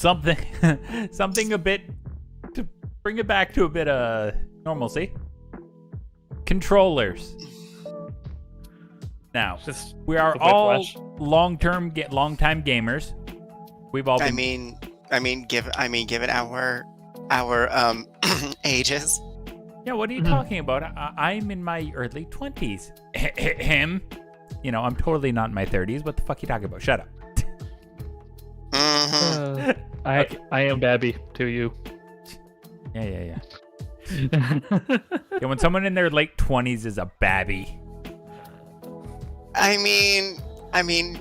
something something a bit to bring it back to a bit of normalcy. Controllers. Now, we are all long-time gamers. We've all been... given our ages. Yeah, what are you talking about? I'm in my early 20s. Him? You know, I'm totally not in my 30s. What the fuck are you talking about? Shut up. I am Babby to you. Yeah. Yeah, when someone in their late 20s is a babby. I mean,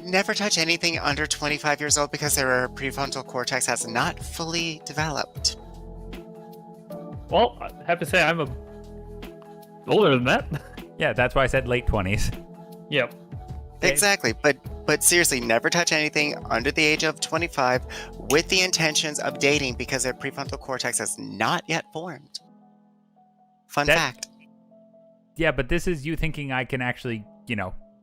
never touch anything under 25 years old because their prefrontal cortex has not fully developed. Well, I have to say I'm older than that. Yeah, that's why I said late 20s. Yep. Exactly, but seriously, never touch anything under the age of 25 with the intentions of dating because their prefrontal cortex has not yet formed. Fun fact. Yeah, but this is you thinking I can actually,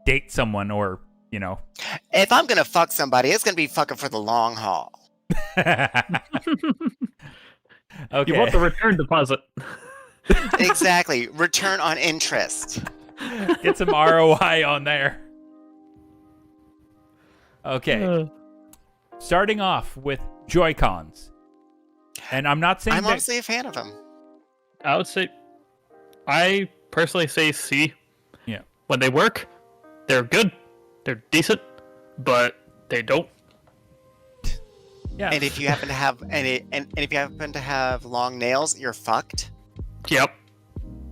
date someone or, If I'm gonna fuck somebody, it's gonna be fucking for the long haul. Okay. You want the return deposit. Exactly. Return on interest. Get some ROI on there. Okay. Starting off with Joy-Cons. And I'm not saying I'm honestly a fan of them. I personally say C. Yeah. When they work, they're good. They're decent, but they don't. Yeah. And if you happen to have if you happen to have long nails, you're fucked. Yep.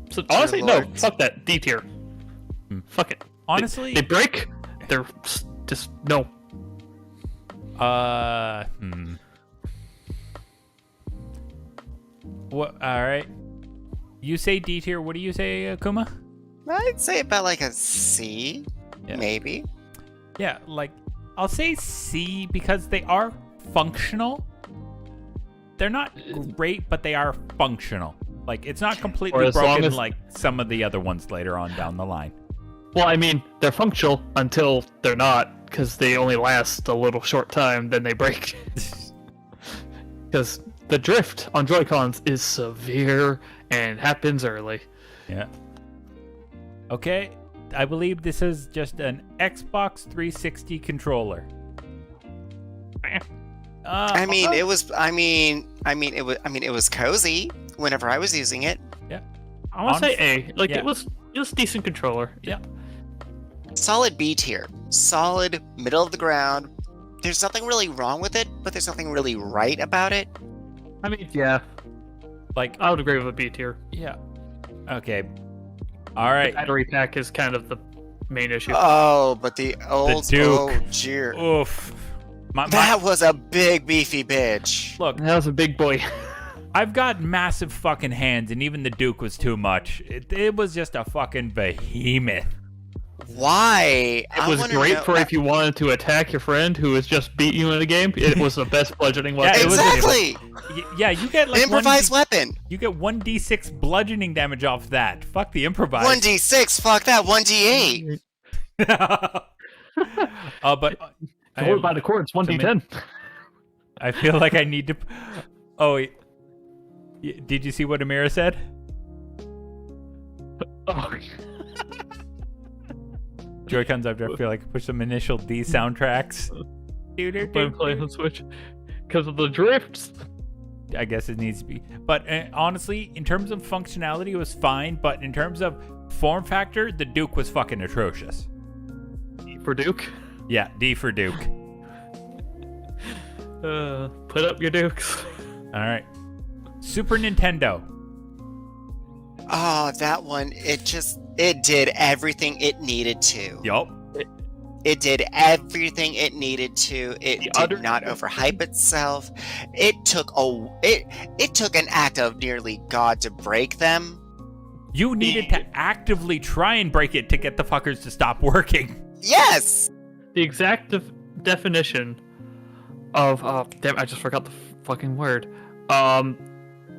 So honestly, no, fuck that. D tier. Fuck it. Honestly, they break. They're just no. What? All right. You say D tier. What do you say, Kuma? I'd say about like a C, maybe. Yeah, I'll say C because they are functional. They're not great, but they are functional. It's not completely broken like some of the other ones later on down the line. Well, I mean, they're functional until they're not, because they only last a little short time, then they break. Because the drift on Joy-Cons is severe and happens early. Yeah. Okay, I believe this is just an Xbox 360 controller. It was cozy whenever I was using it. Yeah. I want to say A. It was decent controller. Yeah. Solid B tier. Solid, middle of the ground. There's nothing really wrong with it, but there's nothing really right about it. I mean, yeah. I would agree with a B tier. Yeah. Okay. All right. The battery pack is kind of the main issue. Oh, but the old Duke. Oh, dear. Oof. That was a big beefy bitch. Look, that was a big boy. I've got massive fucking hands, and even the Duke was too much. It was just a fucking behemoth. Why? It was great for if you wanted to attack your friend who has just beat you in a game. It was the best bludgeoning weapon. Yeah, exactly. Yeah, you get improvised weapon. You get 1d6 bludgeoning damage off that. Fuck the improvised. 1d6. Fuck that. 1d8. But what about the chords? 1d10. I feel like I need to. Oh, did you see what Amira said? Oh. Joy-Cons, I feel like push some initial D soundtracks. I'm playing on Switch because of the drifts. I guess it needs to be. But honestly, in terms of functionality, it was fine. But in terms of form factor, the Duke was fucking atrocious. D for Duke? Yeah, D for Duke. Put up your Dukes. All right. Super Nintendo. Oh, that one. It did everything it needed to. Yup. It did everything it needed to. It did not overhype itself. It took an act of nearly God to break them. You needed to actively try and break it to get the fuckers to stop working. Yes! The exact definition of damn, I just forgot the fucking word.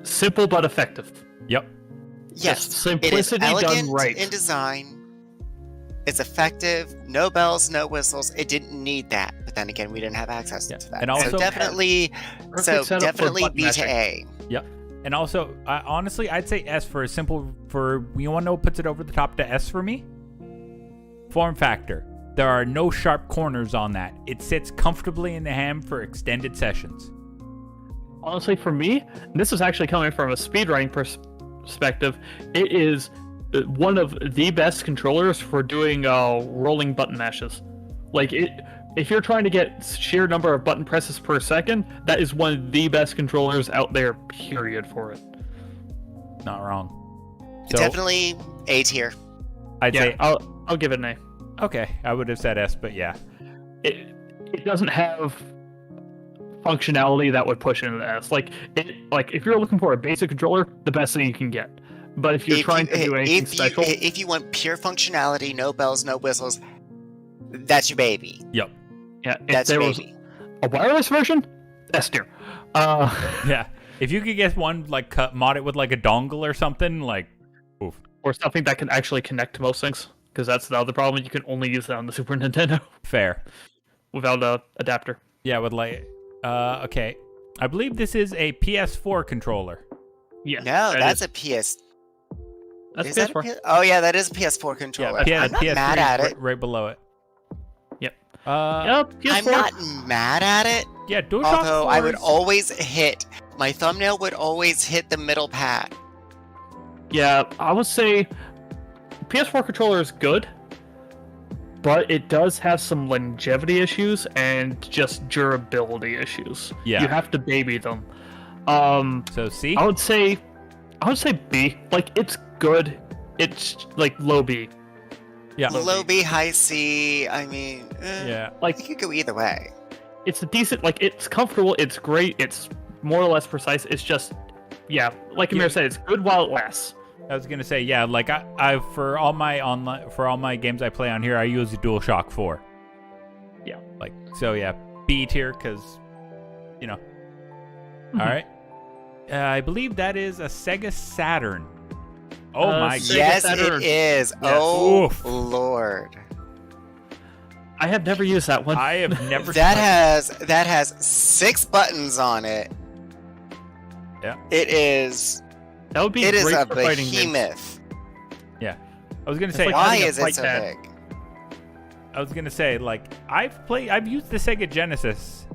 Simple but effective. Yep. Yes. Simplicity it is elegant done right. in design. It's effective. No bells, no whistles. It didn't need that. But then again, we didn't have access Yeah. to that. And also- so definitely, Perfect setup for button B to mashing. A. Yep. And also, honestly, I'd say S for you want to know what puts it over the top to S for me? Form factor. There are no sharp corners on that. It sits comfortably in the hand for extended sessions. Honestly, for me, and this is actually coming from a speedrunning perspective, it is one of the best controllers for doing rolling button mashes. Like, if you're trying to get sheer number of button presses per second, that is one of the best controllers out there, period, for it. Not wrong. So, Definitely A tier. I'd Yeah, say I'll give it an A. okay. I would have said S, but yeah. It doesn't have functionality that would push into the S. Like if you're looking for a basic controller, the best thing you can get. But if you're trying to do anything special, if you want pure functionality, no bells, no whistles, that's your baby. Yep. yeah, if That's there your was baby. a wireless version, S tier. Yeah. If you could get one like mod it with like a dongle or something, like, oof. Or something that can actually connect to most things, because that's the other problem. You can only use that on the Super Nintendo Fair. without a adapter. Yeah, with like, okay. I believe this is a PS4 controller. Yeah. No, that's is. a PS. That's Is that a PS4. PS? Oh yeah, that is a PS4 controller. Yeah, I'm not PS3 mad at is it. right below it. Yep. Yep. PS4. I'm not mad at it. Yeah, DualShock Although I would 4's always hit my thumbnail would always hit the middle pad. Yeah, I would say PS4 controller is good, but it does have some longevity issues and just durability issues. Yeah. You have to baby them. So C? I would say B. Like, it's good. It's like low B. Yeah. Low B, high C. I mean, Yeah. Like, it could go either way. it's a decent, like, it's comfortable, it's great, it's more or less precise. It's just, yeah, like Amir said, it's good while it lasts. I was gonna say, yeah, like I for all my games I play on here, I use the DualShock 4. Yeah. Like, so yeah, B tier, because, you know. All right. I believe that is a Sega Saturn. Oh my Sega Yes, Saturn. it is. Yes. Oh Oof. Lord. I have never used that one. I have never. That has 6 buttons on it. Yeah. It is That would be it is great a for fighting games. behemoth. Yeah. I was gonna It's say. like Why having a is it fight so pad. big? I was gonna say, like, I've used the Sega Genesis,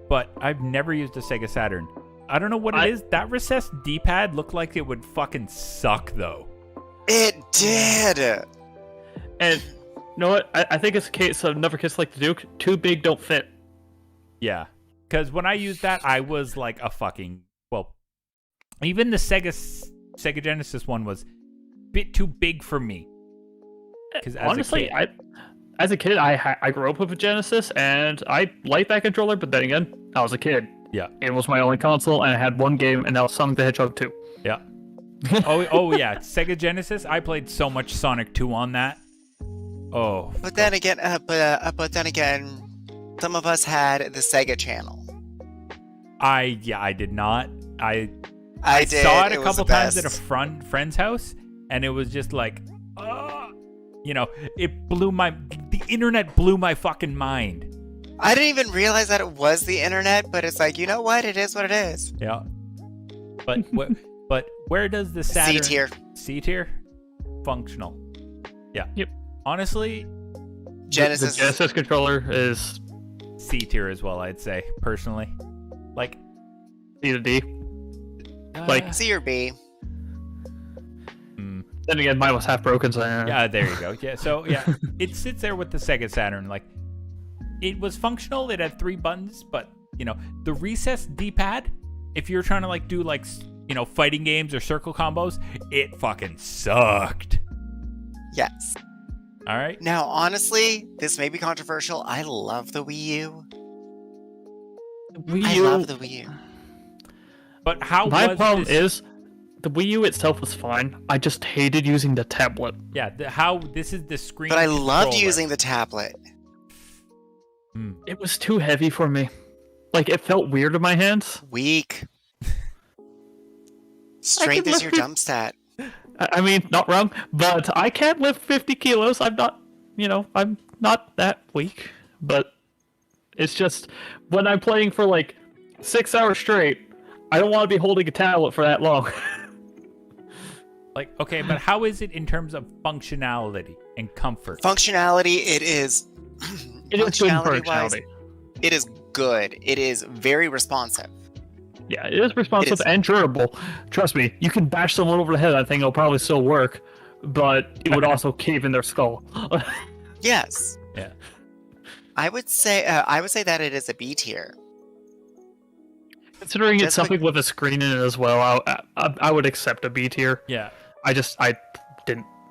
but I've never used a Sega Saturn. I don't know what it is. That recessed D-pad looked like it would fucking suck, though. It did. And you know what? I think it's a case of Never Kiss Like the Duke. Too big, don't fit. Yeah, because when I used that, I was like a fucking even the Sega Genesis one was a bit too big for me. Because Honestly, as a kid, I grew up with a Genesis, and I liked that controller. But then again, I was a kid. Yeah. It was my only console, and I had one game, and that was Sonic the Hedgehog 2. Yeah. oh yeah, Sega Genesis. I played so much Sonic 2 on that. Oh. But then again, some of us had the Sega channel. I did not. I did. saw it a was couple the times at a best. friend's house, and it was just like, the internet blew my fucking mind. I didn't even realize that it was the internet, but it's like, you know what? It is what it is. Yeah. But where does the Saturn C tier. C tier? Functional. Yeah. Yep. Honestly, Genesis. The Genesis controller is C tier as well, I'd say, personally. Like, C to D. Like, C or B. Then again, mine was half broken, so yeah, there you go. Yeah, so yeah, it sits there with the Sega Saturn. Like, it was functional. It had 3 buttons, but the recessed D-pad. If you're trying to like do like fighting games or circle combos, it fucking sucked. Yes. All right. Now, honestly, this may be controversial. I love the Wii U. Wii I U. love the Wii U. But how My was problem this? is the Wii U itself was fine. I just hated using the tablet. Yeah, how this is the screen. But I loved controller. using the tablet. It was too heavy for me. Like, it felt weird in my hands. Weak. Strength is your lift jump stat. I mean, not wrong, but I can't lift 50 kilos. I'm not I'm not that weak, but it's just when I'm playing for like 6 hours straight, I don't want to be holding a tablet for that long. Like, okay, but how is it in terms of functionality and comfort? Functionality, it is. It is good Functionality-wise, functionality. it is good. It is very responsive. Yeah, it is responsive It is. and durable. Trust me, you can bash someone over the head. I think it'll probably still work, but it would also cave in their skull. Yes. Yeah. I would say that it is a B tier. Considering Just it's something with a screen in it as well, I would accept a B tier. Yeah. I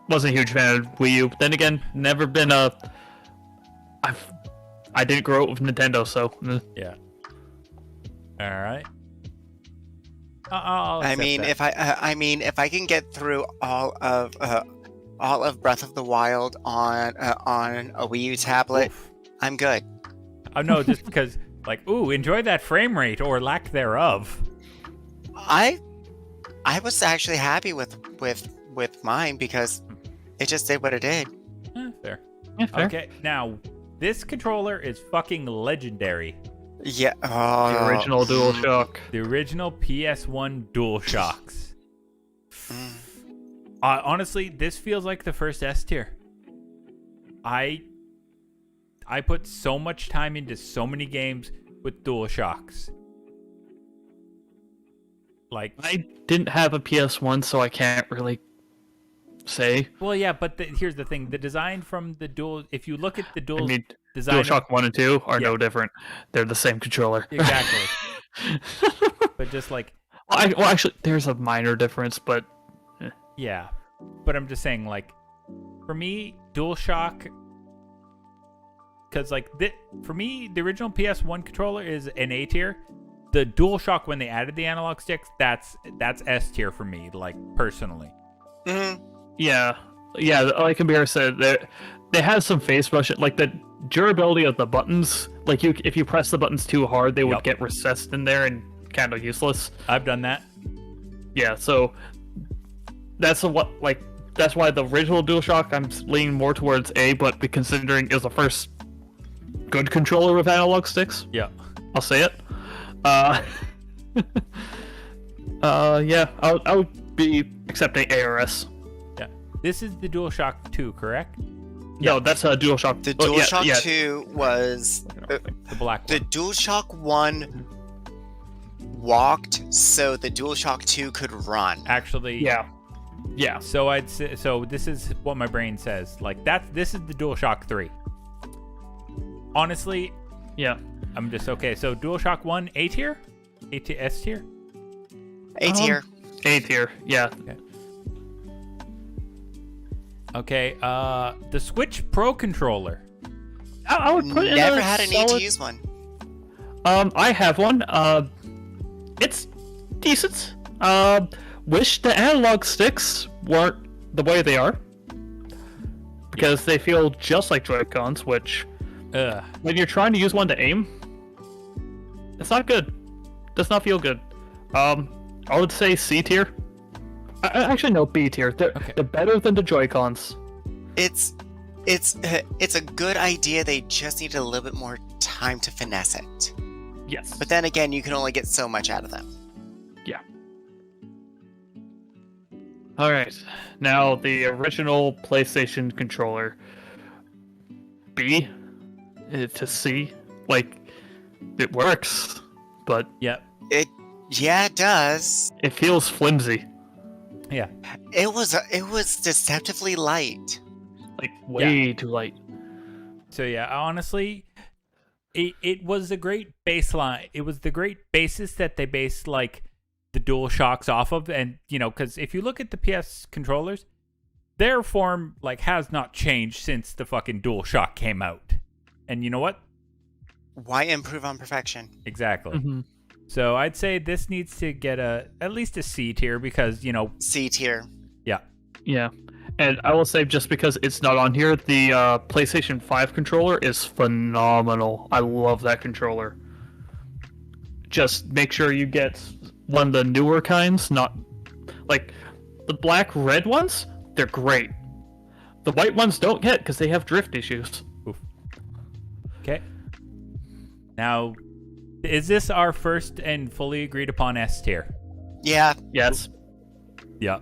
wasn't a huge fan of Wii U. Then again, never been a. I didn't grow up with Nintendo, so. Yeah. All right. I'll I accept mean, that. if I can get through all of Breath of the Wild on a Wii U tablet, Oof. I'm good. Oh no, just because, like, ooh, enjoy that frame rate or lack thereof. I was actually happy with mine because it just did what it did. Fair. Yeah, fair. Okay, now this controller is fucking legendary. Yeah. The original DualShock. The original PS1 DualShocks. Mm. Honestly, this feels like the first S tier. I put so much time into so many games with DualShocks. Like, I didn't have a PS1, so I can't really say. well, yeah, but here's the thing: the design from the dual. If you look at the dual I mean, design, DualShock 1 and 2 are Yeah. no different. They're the same controller. exactly. But just like, Well, actually, there's a minor difference, but yeah. But I'm just saying, like, for me, DualShock, because like for me, the original PS1 controller is an A tier. The DualShock, when they added the analog sticks, that's S tier for me, like, personally. Mhm. yeah, like Amir said, they have some face rush. Like the durability of the buttons, like if you press the buttons too hard, they would Yup. get recessed in there and kind of useless. I've done that. Yeah, so that's why the original DualShock I'm leaning more towards A, but considering it was the first good controller with analog sticks, Yeah. I'll say it. Yeah, I would be accepting ARS. Yeah. This is the DualShock 2, correct? No, that's a DualShock. The oh, yeah, DualShock yeah. 2 was The black the one. DualShock 1 walked so the DualShock 2 could run. Actually, Yeah. So I'd say, so this is what my brain says. Like, this is the DualShock 3. Honestly, Yeah. I'm just okay. So DualShock 1 A tier? S tier? A tier. A tier. Yeah. Okay, the Switch Pro controller. I would put it Never in a had a need solid... to use one. I have one. It's decent. Wish the analog sticks weren't the way they are, because they feel just like Joy-Cons, which when you're trying to use one to aim, it's not good. Does not feel good. I would say C tier. Actually, no, B tier. They're better than the Joy-Cons. It's a good idea. They just need a little bit more time to finesse it. Yes. But then again, you can only get so much out of them. Yeah. All right. Now the original PlayStation controller. B to C. Like, it works, but Yeah, it does. it feels flimsy. Yeah. It was deceptively light. Like, way too light. So yeah, honestly, it was a great baseline. It was the great basis that they based, like, the DualShocks off of. And, you know, because if you look at the PS controllers, their form, like, has not changed since the fucking DualShock came out. And you know what? Why improve on perfection? Exactly. Mm-hmm. So I'd say this needs to get at least a C tier because, you know, C tier. yeah. Yeah. And I will say, just because it's not on here, the PlayStation 5 controller is phenomenal. I love that controller. Just make sure you get one of the newer kinds, not like the black red ones. They're great, The white ones don't get because they have drift issues. Oof. Okay. Now, is this our first and fully agreed upon S tier? Yeah, Yes. Yeah.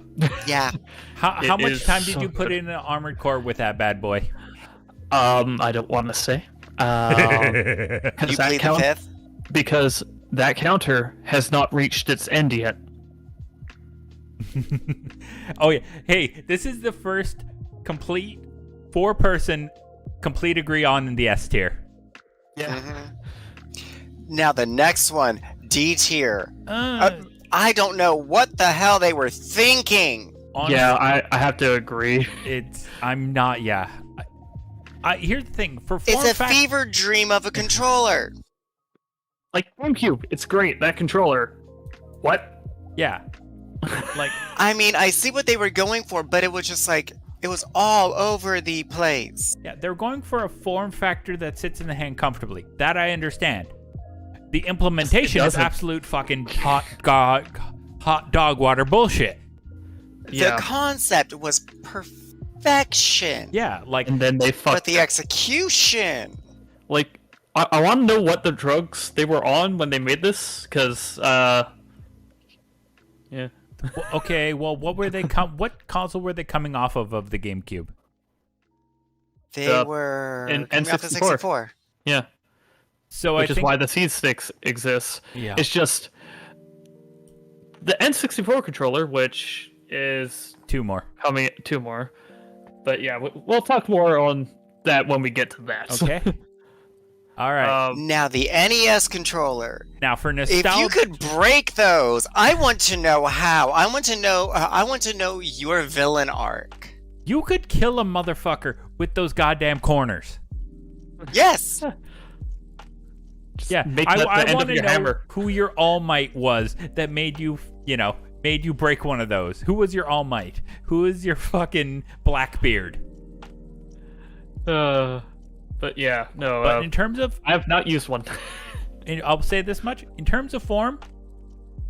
yeah. How It much is time did so you put good. in an Armored Core with that bad boy? I don't want to say. Does You that plead the count? fifth? Because that counter has not reached its end yet. Oh yeah. Hey, this is the first complete 4-person complete agree on in the S tier. Mhm. Now the next one, D tier. Uh, I don't know what the hell they were thinking. honestly, Yeah, I have to agree. I'm not. Yeah. Here's the thing. For It's form a fact, fever dream of a controller. Like GameCube, it's great. That controller. What? yeah. Like, I mean, I see what they were going for, but it was just like, it was all over the place. yeah, they're going for a form factor that sits in the hand comfortably. That I understand. The implementation is doesn't. absolute fucking hot dog water bullshit. Yeah. The concept was perfection. Yeah, like And then they But fucked. the execution. Like, I want to know what the drugs they were on when they made this, because yeah. okay, well, what were they what console were they coming off of the GameCube? They The- were in coming off the N64. 64. Yeah. So Which I is think why the seed sticks exists. yeah. It's just the N64 controller, which is 2 more. coming 2 more. But yeah, we'll talk more on that when we get to that. Okay. All right. Now the NES controller. Now for If you nostalgia, could break those, I want to know how. I want to know your villain arc. you could kill a motherfucker with those goddamn corners. Yes. Yeah, make I that the end want of to your know hammer. who your All Might was that made you break one of those. Who was your All Might? Who is your fucking Blackbeard? But yeah, no. But in terms of, I have not used one. and I'll say this much: in terms of form,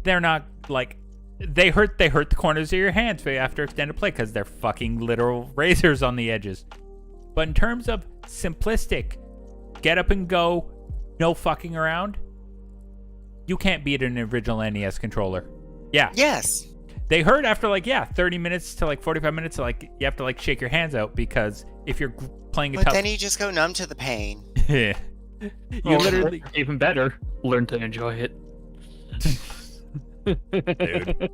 they're not like they hurt the corners of your hands after extended play because they're fucking literal razors on the edges. But in terms of simplistic, get up and go, no fucking around, you can't beat an original NES controller. Yeah. Yes. They hurt after 30 minutes to 45 minutes. You have to shake your hands out because if you're playing a But tough, then you just go numb to the pain. you Or literally, even better, learn to enjoy it. dude.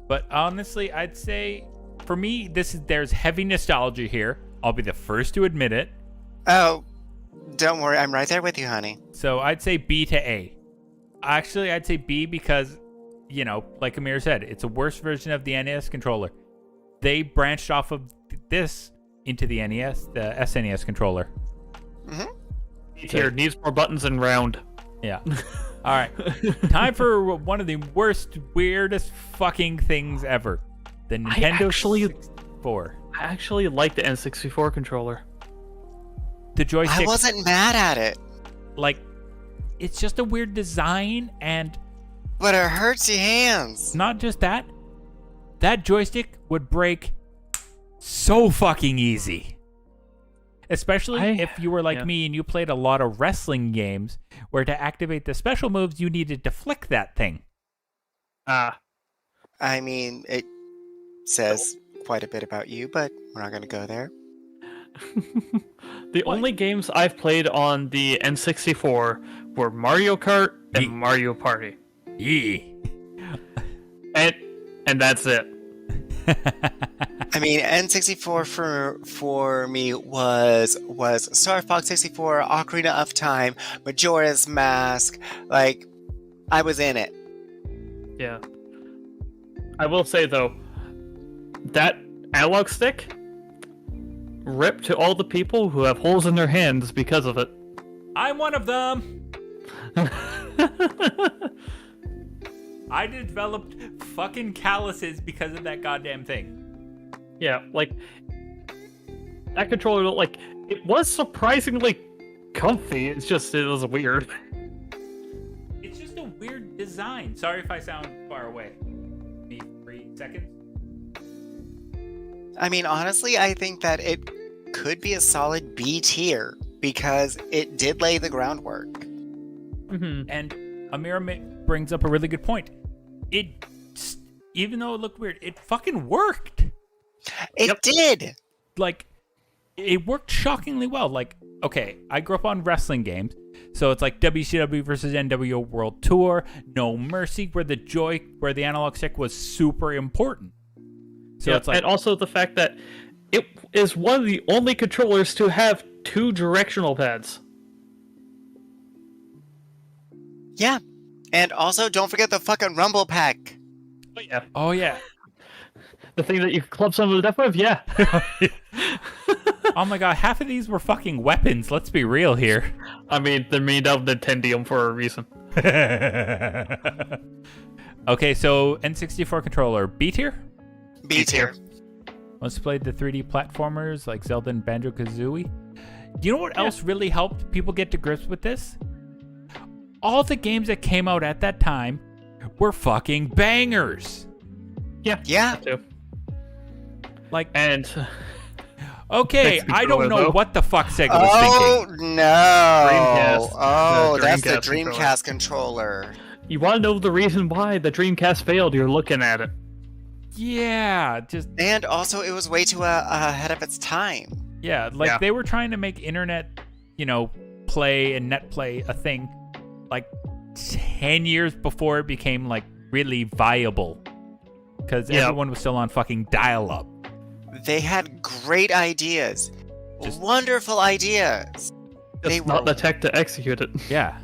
But honestly, I'd say for me, there's heavy nostalgia here. I'll be the first to admit it. Oh, don't worry. I'm right there with you, honey. So I'd say B to A. Actually, I'd say B because, like Amir said, it's a worse version of the NES controller. They branched off of this into the NES, the SNES controller. Here, needs more buttons and round. Yeah. All right. Time for one of the worst, weirdest fucking things ever. The Nintendo 64. I actually like the N64 controller. The joystick. I wasn't mad at it, It's just a weird design, and but it hurts your hands. not just that. That joystick would break so fucking easy. Especially if you were like me and you played a lot of wrestling games where to activate the special moves, you needed to flick that thing. Ah. I mean, it says quite a bit about you, but we're not going to go there. The only games I've played on the N64 were Mario Kart and Mario Party. Yeah. And that's it. I mean, N64 for me was Star Fox 64, Ocarina of Time, Majora's Mask. I was in it. Yeah. I will say though, that analog stick, rip to all the people who have holes in their hands because of it. I'm one of them. I developed fucking calluses because of that goddamn thing. Yeah, that controller, it was surprisingly comfy. It was weird. It's just a weird design. Sorry if I sound far away. Need 3 seconds. I mean, honestly, I think that it could be a solid B tier because it did lay the groundwork. Mm-hmm. And Amira brings up a really good point. It, even though it looked weird, it fucking worked. It did. Like, it worked shockingly well. Like, okay, I grew up on wrestling games, so it's like WCW versus NWO World Tour, No Mercy, where the analog stick was super important. So it's like, and also the fact that it is one of the only controllers to have 2 directional pads. Yeah. And also, don't forget the fucking Rumble Pack. oh yeah. The thing that you can club someone to death with, yeah. Oh my god, half of these were fucking weapons. Let's be real here. I mean, they're made of Nintendium for a reason. Okay, so N64 controller, B tier? B tier. Once played the 3D platformers like Zelda and Banjo-Kazooie. You know what else really helped people get to grips with this? All the games that came out at that time were fucking bangers. Yeah. Yeah. Too. Like, And okay, Thanks, I don't know though. what the fuck Sega was thinking. No. Dreamcast. Oh, The that's the Dreamcast Dreamcast controller. you want to know the reason why the Dreamcast failed, you're looking at it. Yeah, just And also, it was way too ahead of its time. yeah, they were trying to make internet, play and net play a thing like 10 years before it became like really viable. Because everyone was still on fucking dial-up. They had great ideas. Just- Wonderful ideas. They Just not were- the tech to execute it. Yeah,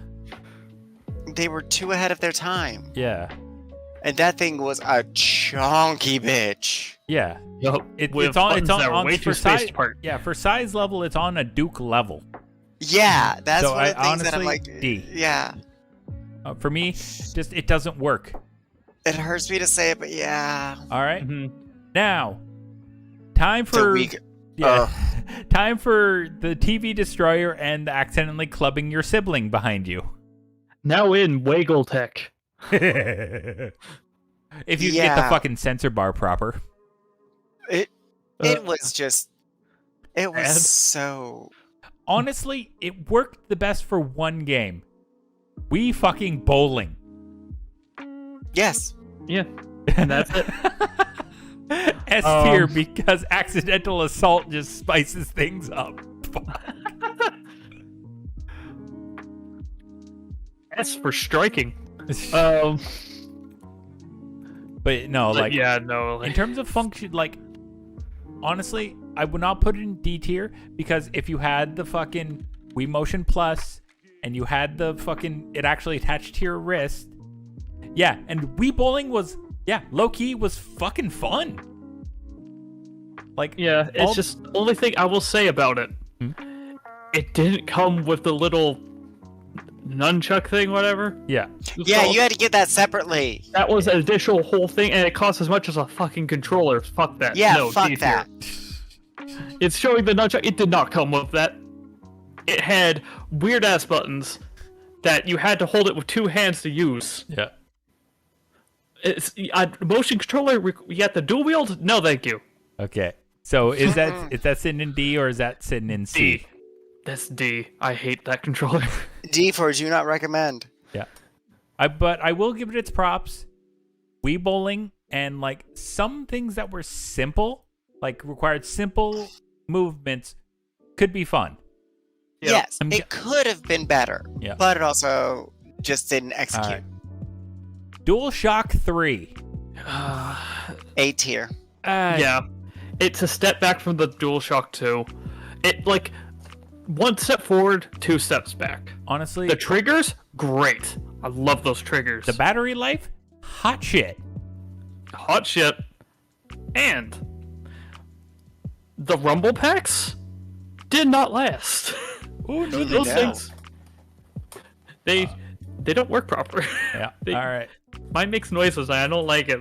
They were too ahead of their time. yeah, And that thing was a chonky bitch. yeah. Yup. It's With on buttons that were way for too size. spaced apart. Yeah, for size level, it's on a Duke level. Yeah, that's So one of the I things that I'm honestly, like, D. yeah. For me, just it doesn't work. It hurts me to say it, but yeah. All right? Mhm. Now, time The for weak. time for the TV destroyer and accidentally clubbing your sibling behind you. Now in Waggle Tech. If you get the Yeah. fucking sensor bar proper. It was just. It was Bad? so. Honestly, it worked the best for one game. Wii fucking bowling. Yes. Yeah. And that's it. S tier because accidental assault just spices things up. S for striking. But no, like yeah, no. in terms of function, like honestly, I would not put it in D tier because if you had the fucking Wii Motion Plus and you had the fucking it actually attached to your wrist, yeah, and Wii bowling was low key was fucking fun. Like Yeah, it's just only thing I will say about it. It didn't come with the little nunchuck thing, whatever. yeah, Yeah, So you had to get that separately. that was an additional whole thing, and it cost as much as a fucking controller. Fuck that. Yeah, no, fuck D that. tier. It's showing the nunchuck. It did not come with that. It had weird ass buttons that you had to hold it with 2 hands to use. yeah. It's a motion controller. You got the dual wield? No, thank you. Okay. So is that sitting in D or is that sitting in C? D. That's D. I hate that controller. D for do not recommend. Yeah. But I will give it its props. Wii bowling and like some things that were simple, like required simple movements, could be fun. Yeah. Yes, I'm it could have been better. Yeah. But it also just didn't execute. Alright. DualShock 3. A tier. Yeah. It's a step back from the DualShock 2. It, like, 1 step forward, 2 steps back. Honestly, The triggers? Great. I love those triggers. the battery life, hot shit. Hot shit. And the rumble packs did not last. Ooh, no, they Those don't. things, they don't work proper. Yeah. They- All right. Mine makes noises and I don't like it.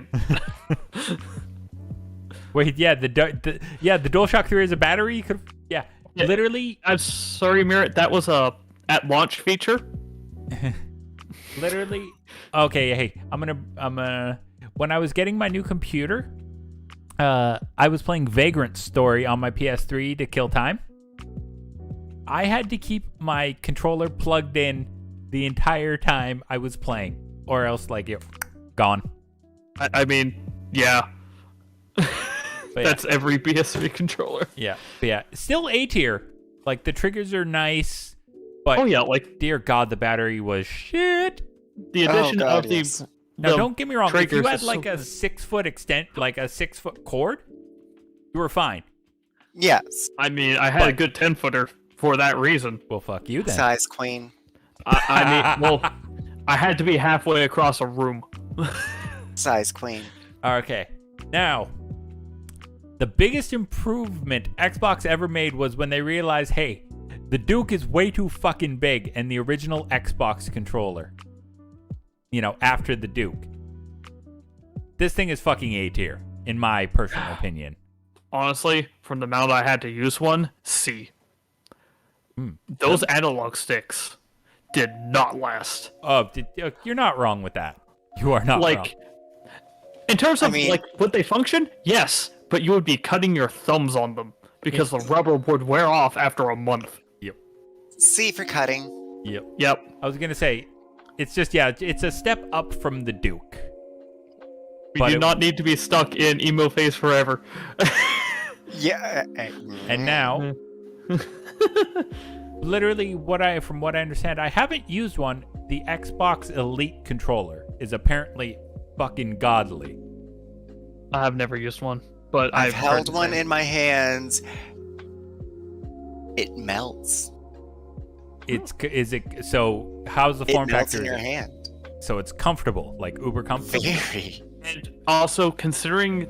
Wait, yeah, the DualShock 3 is a battery. You could, Yeah. literally, I'm sorry, Merritt. That was a at launch feature. literally. Okay, hey, I'm gonna. When I was getting my new computer, I was playing Vagrant Story on my PS3 to kill time. I had to keep my controller plugged in the entire time I was playing, or else it gone. I mean, yeah. That's every PS3 controller. Yeah, but yeah, still A tier. Like the triggers are nice, but dear God, the battery was shit. The addition of the yes. Now, don't get me wrong. If you had triggers a 6 foot like a 6 foot cord, you were fine. Yes. I mean, I had a good 10-footer for that reason. Well, fuck you then. Size queen. I mean, well, I had to be halfway across a room. Size queen. Okay, now the biggest improvement Xbox ever made was when they realized, hey, the Duke is way too fucking big, and the original Xbox controller. After the Duke. This thing is fucking A tier, in my personal opinion. Honestly, from the amount I had to use one, C. Those analog sticks did not last. Oh, you're not wrong with that. You are not wrong. In terms of would they function? Yes, but you would be cutting your thumbs on them because the rubber would wear off after a month. Yep. C for cutting. Yep. I was gonna say, it's just it's a step up from the Duke. We do not need to be stuck in emo phase forever. Yeah. And now, literally, from what I understand, I haven't used one. The Xbox Elite controller is apparently fucking godly. I have never used one, but I've held one in my hands. It melts. So how's the form factor? It melts factor? in your hand. So it's comfortable, like uber comfortable. Very. And also, considering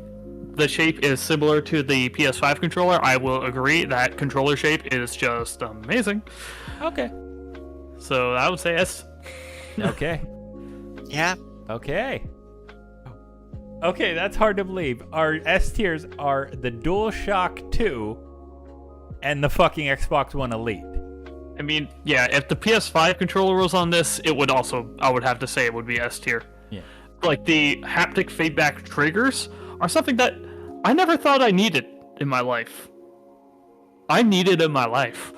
the shape is similar to the PS5 controller, I will agree that controller shape is just amazing. Okay. So I would say S. Okay. Yeah. Okay. Okay, that's hard to believe. Our S tiers are the DualShock 2 and the fucking Xbox One Elite. I mean, yeah, if the PS5 controller was on this, I would have to say it would be S tier. Yeah. Like, the haptic feedback triggers are something that I never thought I needed in my life. I need it in my life.